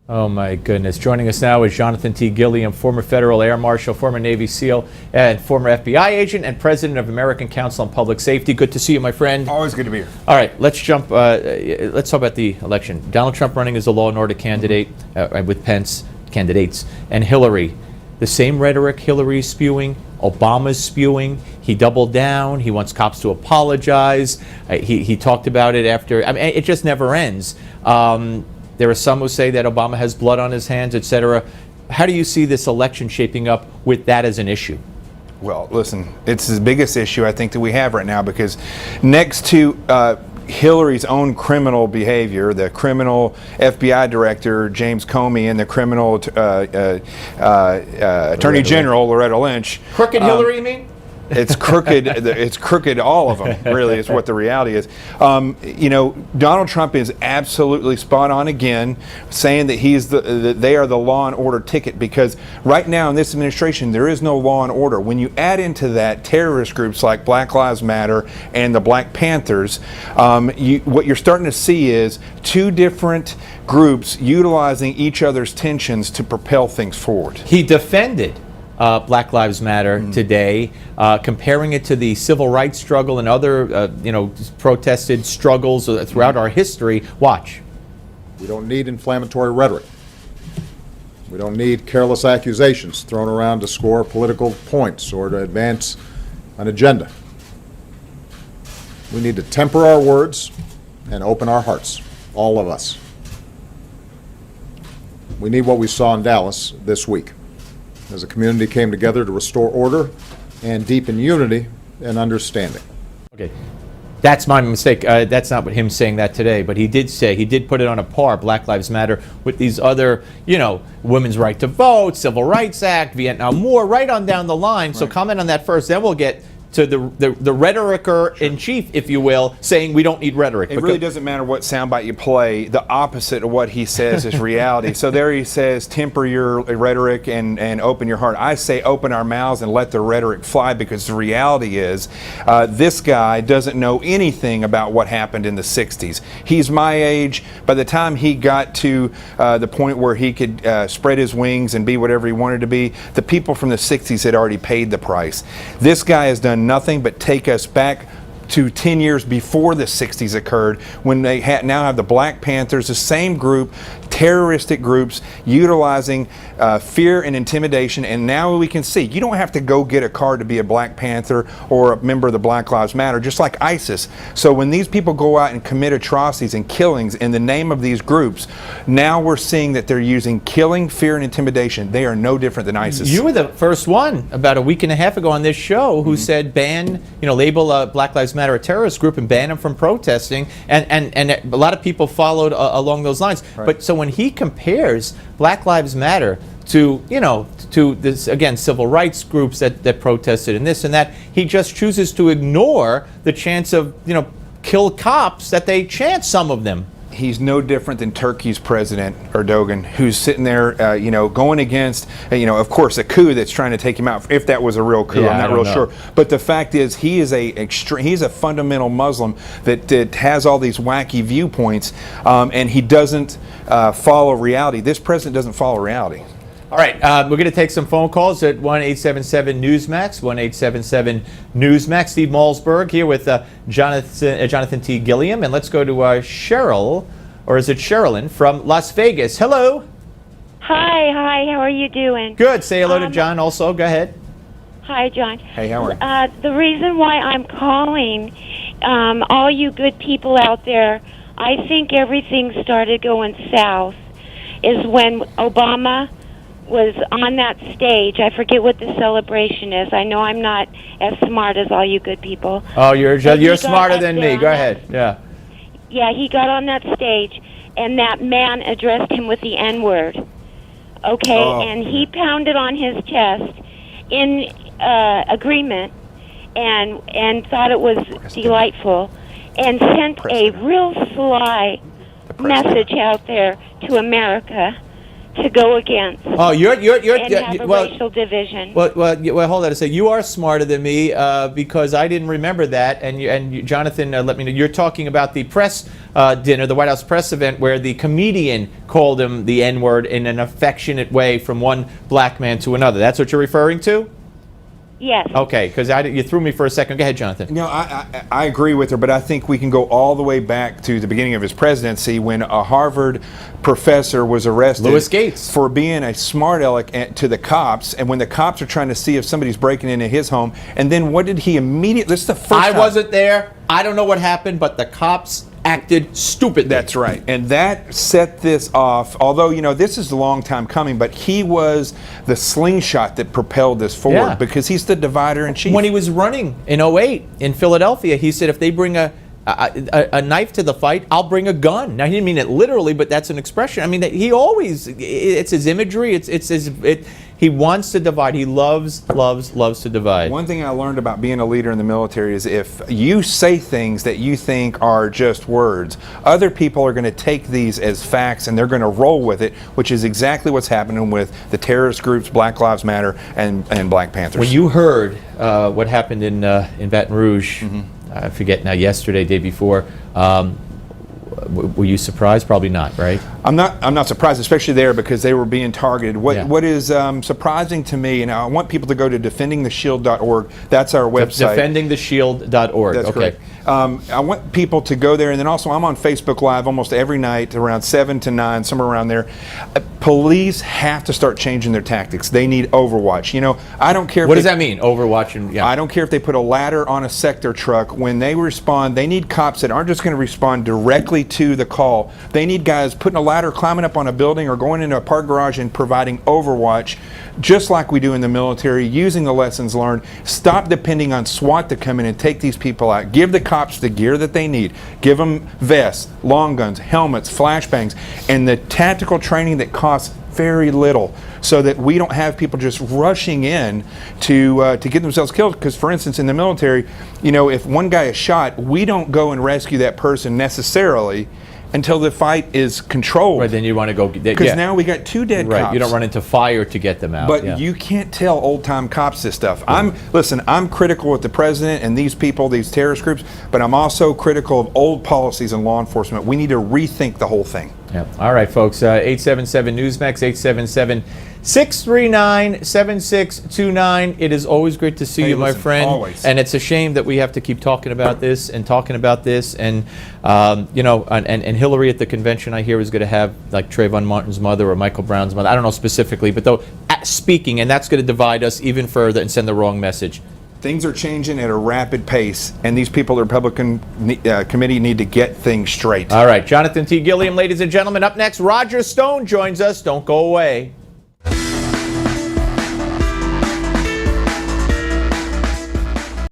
Oh my goodness. Joining us now is Jonathan T. Gilliam, former federal air marshal, former Navy SEAL, and former FBI agent and president of American Council on Public Safety. Good to see you, my friend. Always good to be here. All right, let's jump. Let's talk about the election. Donald Trump running as a law and order candidate with Pence candidates, and Hillary. The same rhetoric Hillary's spewing, Obama's spewing. He doubled down. He wants cops to apologize. He talked about it after. I mean, it just never ends. There are some who say that Obama has blood on his hands, etc. How do you see this election shaping up with that as an issue? Well, listen, it's the biggest issue I think that we have right now, because next to Hillary's own criminal behavior, the criminal FBI director James Comey and the criminal Attorney General Loretta Lynch. Crooked Hillary, you mean? It's crooked. It's crooked. All of them, really, is what the reality is. You know, Donald Trump is absolutely spot on again, saying that they are the law and order ticket, because right now in this administration there is no law and order. When you add into that terrorist groups like Black Lives Matter and the Black Panthers, what you're starting to see is two different groups utilizing each other's tensions to propel things forward. He defended Black Lives Matter today, comparing it to the civil rights struggle and other, protested struggles throughout our history. Watch. We don't need inflammatory rhetoric. We don't need careless accusations thrown around to score political points or to advance an agenda. We need to temper our words and open our hearts, all of us. We need what we saw in Dallas this week, as a community came together to restore order and deepen unity and understanding. Okay, that's my mistake. That's not what him saying that today, but he did put it on a par, Black Lives Matter, with these other, women's right to vote, Civil Rights Act, Vietnam War, right on down the line. Right. So comment on that first, then we'll get to the rhetoricer in chief, if you will, saying we don't need rhetoric. It really doesn't matter what soundbite you play. The opposite of what he says is reality. So there he says, temper your rhetoric and open your heart. I say open our mouths and let the rhetoric fly, because the reality is this guy doesn't know anything about what happened in the 60s. He's my age. By the time he got to the point where he could spread his wings and be whatever he wanted to be, the people from the 60s had already paid the price. This guy has done nothing but take us back to 10 years before the 60s occurred, when they now have the Black Panthers, the same group, terroristic groups, utilizing fear and intimidation. And now we can see, you don't have to go get a card to be a Black Panther or a member of the Black Lives Matter, just like ISIS. So when these people go out and commit atrocities and killings in the name of these groups, now we're seeing that they're using killing, fear, and intimidation. They are no different than ISIS. You were the first one about a week and a half ago on this show who said label Black Lives Matter a terrorist group and ban them from protesting, and a lot of people followed along those lines. Right. But so when he compares Black Lives Matter to this, again, civil rights groups that protested and this and that, he just chooses to ignore the chance of kill cops that they chant, some of them. He's no different than Turkey's president, Erdogan, who's sitting there, going against, of course, a coup that's trying to take him out. If that was a real coup, I'm not real sure. But the fact is, he's a fundamental Muslim that has all these wacky viewpoints, and he doesn't follow reality. This president doesn't follow reality. All right, we're going to take some phone calls at 1-877-NEWSMAX, 1-877-NEWSMAX. Steve Malzberg here with Jonathan T. Gilliam. And let's go to Cheryl, or is it Sherilyn, from Las Vegas. Hello. Hi, how are you doing? Good. Say hello to John also. Go ahead. Hi, John. Hey, how are you? The reason why I'm calling, all you good people out there, I think everything started going south is when Obama was on that stage. I forget what the celebration is. I know I'm not as smart as all you good people. Oh, you're smarter than me. Go ahead. Yeah. Yeah, he got on that stage, and that man addressed him with the N-word. Okay, and he pounded on his chest in agreement, and thought it was delightful, and sent a real sly message out there to America to go against Oh, you're and have a well. racial division. Well, hold on a second. You are smarter than me because I didn't remember that. Jonathan, let me know. You're talking about the press dinner, the White House press event, where the comedian called him the N-word in an affectionate way from one black man to another. That's what you're referring to? Yes. Okay, because you threw me for a second. Go ahead, Jonathan. No, I agree with her, but I think we can go all the way back to the beginning of his presidency when a Harvard professor was arrested Louis Gates. for being a smart aleck to the cops, and when the cops are trying to see if somebody's breaking into his home, and then what did he immediately, this is the first I time. wasn't there. I don't know what happened, but the cops acted stupidly. That's right. And that set this off, although, this is a long time coming, but he was the slingshot that propelled this forward because he's the divider in chief. When he was running in 2008 in Philadelphia, he said, if they bring a knife to the fight, I'll bring a gun. Now, he didn't mean it literally, but that's an expression. I mean, it's his imagery. He wants to divide. He loves to divide. One thing I learned about being a leader in the military is if you say things that you think are just words, other people are going to take these as facts and they're going to roll with it, which is exactly what's happening with the terrorist groups, Black Lives Matter and Black Panthers. When you heard what happened in Baton Rouge, I forget now, yesterday, day before, were you surprised? Probably not, right? I'm not surprised, especially there because they were being targeted. What is surprising to me, and I want people to go to defendingtheshield.org. That's our website. Defendingtheshield.org. That's okay. correct. I want people to go there, and then also I'm on Facebook Live almost every night around 7 to 9, somewhere around there. Police have to start changing their tactics. They need Overwatch. I don't care. What does that mean? Overwatch and I don't care if they put a ladder on a sector truck. When they respond, they need cops that aren't just going to respond directly to the call. They need guys putting a ladder, climbing up on a building, or going into a park garage and providing Overwatch, just like we do in the military, using the lessons learned. Stop depending on SWAT to come in and take these people out. Give the cops the gear that they need. Give them vests, long guns, helmets, flashbangs, and the tactical training that costs very little, so that we don't have people just rushing in to get themselves killed. Because, for instance, in the military, if one guy is shot, we don't go and rescue that person necessarily until the fight is controlled. Right, then you want to go. Because now we got 2 dead right, cops. you don't run into fire to get them out. But you can't tell old-time cops this stuff. I'm critical with the president and these people, these terrorist groups, but I'm also critical of old policies in law enforcement. We need to rethink the whole thing. Yeah. All right, folks. 877 Newsmax, 877-639-7629. It is always great to see you, my friend. Always. And it's a shame that we have to keep talking about this. And and Hillary at the convention, I hear, is going to have like Trayvon Martin's mother or Michael Brown's mother. I don't know specifically, but though speaking, and that's going to divide us even further and send the wrong message. Things are changing at a rapid pace, and these people, the Republican committee, need to get things straight. All right, Jonathan T. Gilliam, ladies and gentlemen. Up next, Roger Stone joins us. Don't go away.